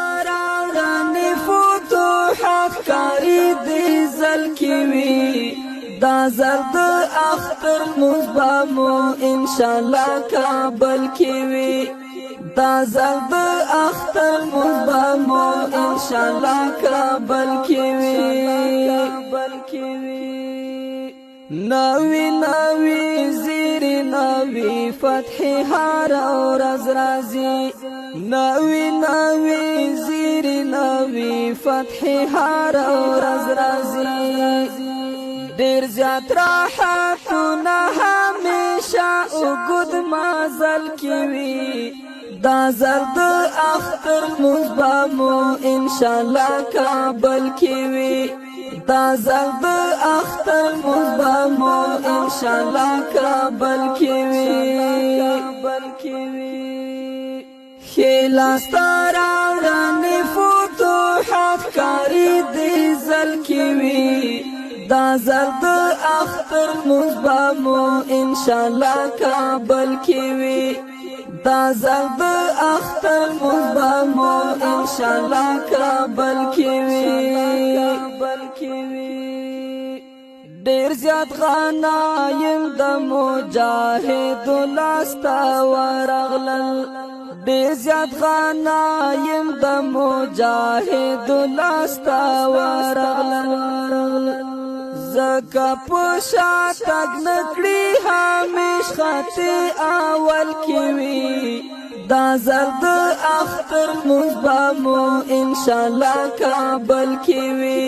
خلاستراوړنې فتوحات کاری دی زل کیوی دا زرد اختر مزبامو انشاءاللہ کابل کیوی دا زرد اختر مزبامو انشاءاللہ کابل کیوی ناوی ناوی زیری ناوی فتحی هار ورځ راځي ناوی ناوی زیری ناوی فتحی هار ورځ راځي ډیر زیات راحتونه همیشه اوږد مزل کیوي دا زرد اختر مزبامو انشاءاللہ کابل کیوی دا زرد اختر مزبامو انشاءاللہ کابل کیوی خلاستراوړنې فتوحات کاری دی زل کیوی دا زرد اختر مزبامو انشاءاللہ کابل کیوی دا زرد اختر مزبامو انشاءاللہ کابل کیوی ډیر زیات غنایم د مجاهدو لاسته ورغلل ډیر زیات غنایم د مجاهدو لاسته ورغلل زکه په شاتګ نکړي همیش خطي اول کیوي دا زرد اختر مزبامو انشاءاللہ کابل کیوی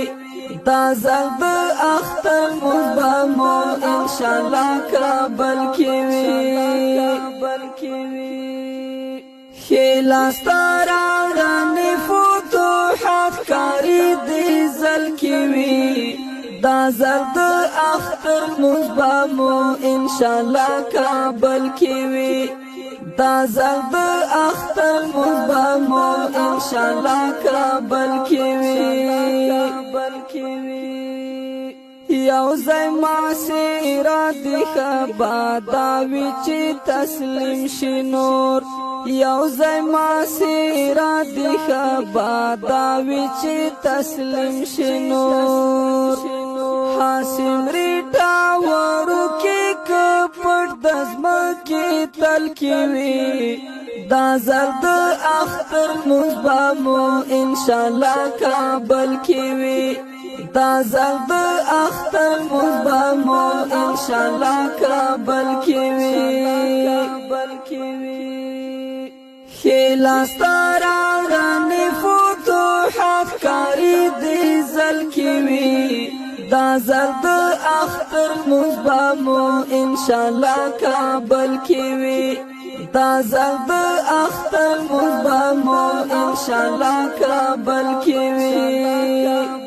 دا زرد اختر مزبامو انشاءاللہ کابل کیوی خلاستراوړنې فتوحات کاری دی زل کیوی دا زرد اختر مزبامو انشاءاللہ کابل کیوی دا زرد اختر مزبامو انشاءاللہ کابل کیوی یو ځای معاصره دی خباداوی چې تسلیم شي نور یو ځای معاصره دی خباداوی چې تسلیم شي نور حاسم ریټا ورکه کپړ د ځمکې تل کیوي دا زرد اختر مزبامو انشاءاللہ کابل کیوی دا زرد اختر مزبامو انشاءاللہ کابل کیوی خلاستراوړنې فتوحات کاری دی زل کیوی دا زرد اختر مزبامو انشاءاللہ کابل کیوی دا زرد اختر مزبامو انشاءاللہ کابل کیوی